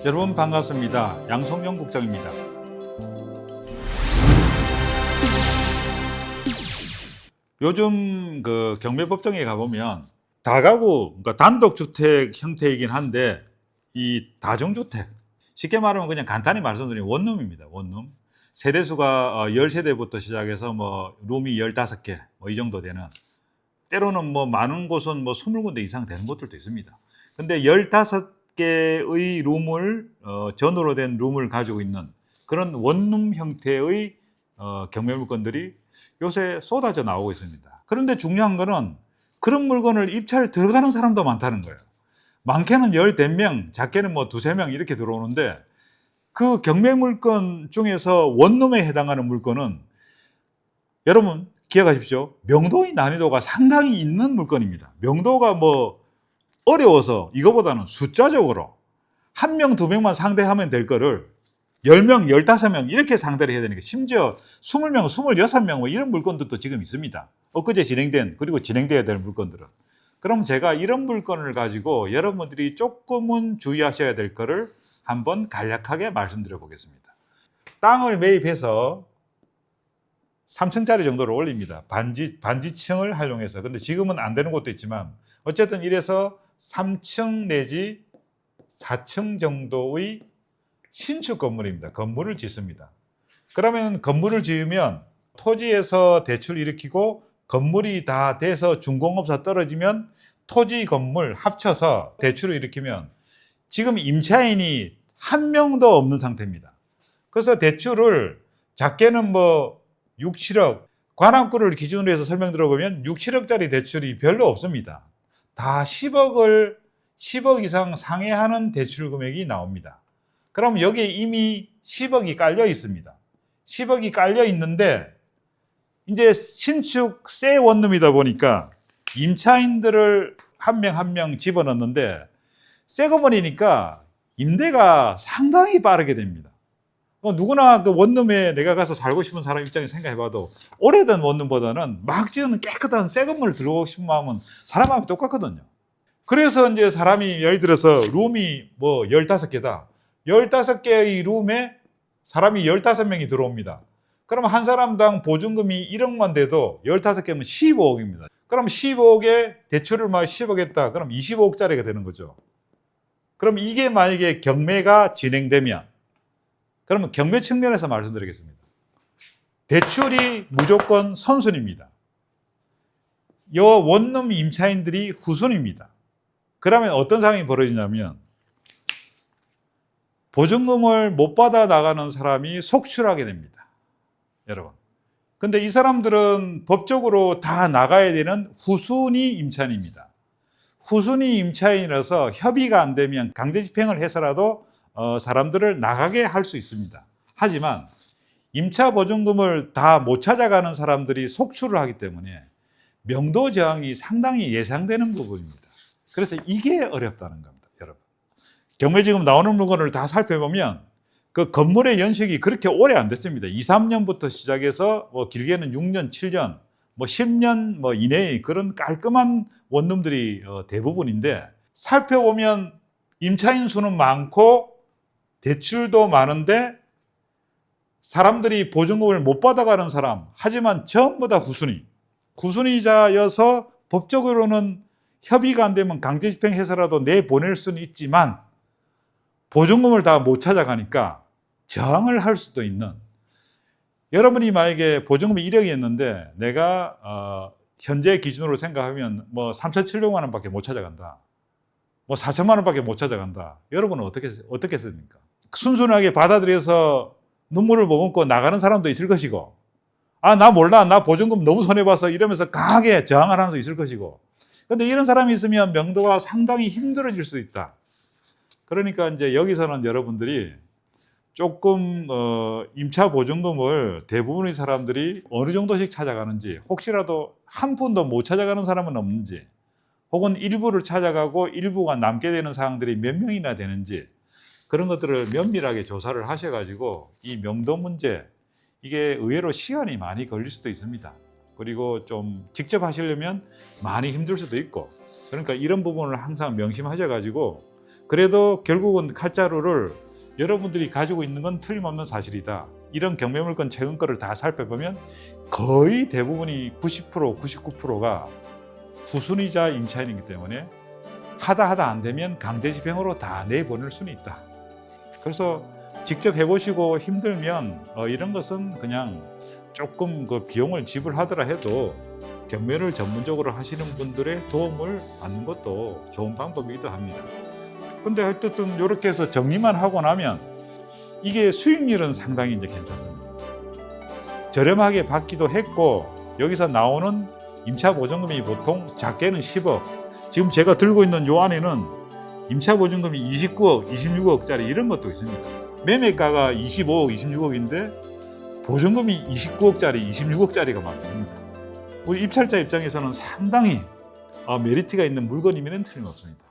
여러분 반갑습니다. 양성용 국장입니다. 요즘 그 경매법정에 가보면 다가구, 그러니까 단독주택 형태이긴 한데 이 다중주택, 쉽게 말하면 그냥 간단히 말씀드리면 원룸입니다. 원룸. 세대수가 10세대부터 시작해서 뭐 룸이 15개 뭐 이 정도 되는, 때로는 뭐 많은 곳은 뭐 20군데 이상 되는 곳들도 있습니다. 근데 15개의 룸을 전으로 된 룸을 가지고 있는 그런 원룸 형태의 경매 물건들이 요새 쏟아져 나오고 있습니다. 그런데 중요한 거는 그런 물건을 입찰 들어가는 사람도 많다는 거예요. 많게는 10명, 작게는 뭐 2~3명 이렇게 들어오는데, 그 경매 물건 중에서 원룸에 해당하는 물건은 여러분 기억하십시오. 명도의 난이도가 상당히 있는 물건입니다. 명도가 뭐 어려워서 이거보다는 숫자적으로 1명, 2명만 상대하면 될 거를 10명, 15명 이렇게 상대를 해야 되니까, 심지어 20명, 26명 뭐 이런 물건들도 지금 있습니다. 엊그제 진행된, 그리고 진행돼야 될 물건들은. 그럼 제가 이런 물건을 가지고 여러분들이 조금은 주의하셔야 될 거를 한번 간략하게 말씀드려 보겠습니다. 땅을 매입해서 3층짜리 정도로 올립니다. 반지층을 활용해서. 근데 지금은 안 되는 곳도 있지만 어쨌든 이래서 3층 내지 4층 정도의 신축 건물입니다. 건물을 짓습니다. 그러면 건물을 지으면 토지에서 대출 일으키고 건물이 다 돼서 준공업사 떨어지면 토지 건물 합쳐서 대출을 일으키면 지금 임차인이 한 명도 없는 상태입니다. 그래서 대출을 작게는 뭐 6, 7억, 관악구를 기준으로 해서 설명 들어보면 6, 7억짜리 대출이 별로 없습니다. 다 10억 이상 상회하는 대출 금액이 나옵니다. 그럼 여기에 이미 10억이 깔려 있습니다. 10억이 깔려 있는데 이제 신축 새 원룸이다 보니까 임차인들을 한 명 한 명 집어넣는데 새 건물이니까 임대가 상당히 빠르게 됩니다. 누구나 그 원룸에 내가 가서 살고 싶은 사람 입장에서 생각해봐도 오래된 원룸보다는 막 지은 깨끗한 새 건물을 들어오고 싶은 마음은 사람 마음이 똑같거든요. 그래서 이제 사람이 예를 들어서 룸이 뭐 15개다. 15개의 룸에 사람이 15명이 들어옵니다. 그럼 한 사람당 보증금이 1억만 돼도 15개면 15억입니다. 그럼 15억에 대출을 막 10억 했다. 그럼 25억짜리가 되는 거죠. 그럼 이게 만약에 경매가 진행되면, 그러면 경매 측면에서 말씀드리겠습니다. 대출이 무조건 선순입니다. 이 원룸 임차인들이 후순입니다. 그러면 어떤 상황이 벌어지냐면 보증금을 못 받아 나가는 사람이 속출하게 됩니다. 여러분. 근데 이 사람들은 법적으로 다 나가야 되는 후순위 임차인입니다. 후순위 임차인이라서 협의가 안 되면 강제 집행을 해서라도 사람들을 나가게 할 수 있습니다. 하지만 임차 보증금을 다 못 찾아가는 사람들이 속출을 하기 때문에 명도 저항이 상당히 예상되는 부분입니다. 그래서 이게 어렵다는 겁니다, 여러분. 경매 지금 나오는 물건을 다 살펴보면 그 건물의 연식이 그렇게 오래 안 됐습니다. 2, 3년부터 시작해서 뭐 길게는 6년, 7년, 뭐 10년 뭐 이내의 그런 깔끔한 원룸들이 대부분인데, 살펴보면 임차인 수는 많고 대출도 많은데 사람들이 보증금을 못 받아가는 사람, 하지만 전부 다 후순위자여서 법적으로는 협의가 안 되면 강제 집행해서라도 내보낼 수는 있지만 보증금을 다 못 찾아가니까 저항을 할 수도 있는, 여러분이 만약에 보증금이 1억이었는데 내가 현재 기준으로 생각하면 뭐 3,700만 원밖에 못 찾아간다, 뭐 4천만 원밖에 못 찾아간다. 여러분은 어떻게 씁니까? 순순하게 받아들여서 눈물을 머금고 나가는 사람도 있을 것이고, 나 몰라, 나 보증금 너무 손해봐서 이러면서 강하게 저항을 하는 사람도 있을 것이고. 근데 이런 사람이 있으면 명도가 상당히 힘들어질 수 있다. 그러니까 이제 여기서는 여러분들이 조금 임차 보증금을 대부분의 사람들이 어느 정도씩 찾아가는지, 혹시라도 한 푼도 못 찾아가는 사람은 없는지, 혹은 일부를 찾아가고 일부가 남게 되는 사항들이 몇 명이나 되는지, 그런 것들을 면밀하게 조사를 하셔가지고 이 명도 문제, 이게 의외로 시간이 많이 걸릴 수도 있습니다. 그리고 좀 직접 하시려면 많이 힘들 수도 있고, 그러니까 이런 부분을 항상 명심하셔가지고 그래도 결국은 칼자루를 여러분들이 가지고 있는 건 틀림없는 사실이다. 이런 경매물건 최근 거를 다 살펴보면 거의 대부분이 90%, 99%가 후순위자 임차인이기 때문에 하다 안 되면 강제 집행으로 다 내보낼 수는 있다. 그래서 직접 해보시고 힘들면 이런 것은 그냥 조금 그 비용을 지불하더라 해도 경매를 전문적으로 하시는 분들의 도움을 받는 것도 좋은 방법이기도 합니다. 근데 어쨌든 이렇게 해서 정리만 하고 나면 이게 수익률은 상당히 이제 괜찮습니다. 저렴하게 받기도 했고 여기서 나오는 임차보증금이 보통 작게는 10억, 지금 제가 들고 있는 요 안에는 임차보증금이 29억, 26억짜리 이런 것도 있습니다. 매매가가 25억, 26억인데 보증금이 29억짜리, 26억짜리가 막 있습니다. 우리 입찰자 입장에서는 상당히 메리트가 있는 물건이면 틀림없습니다.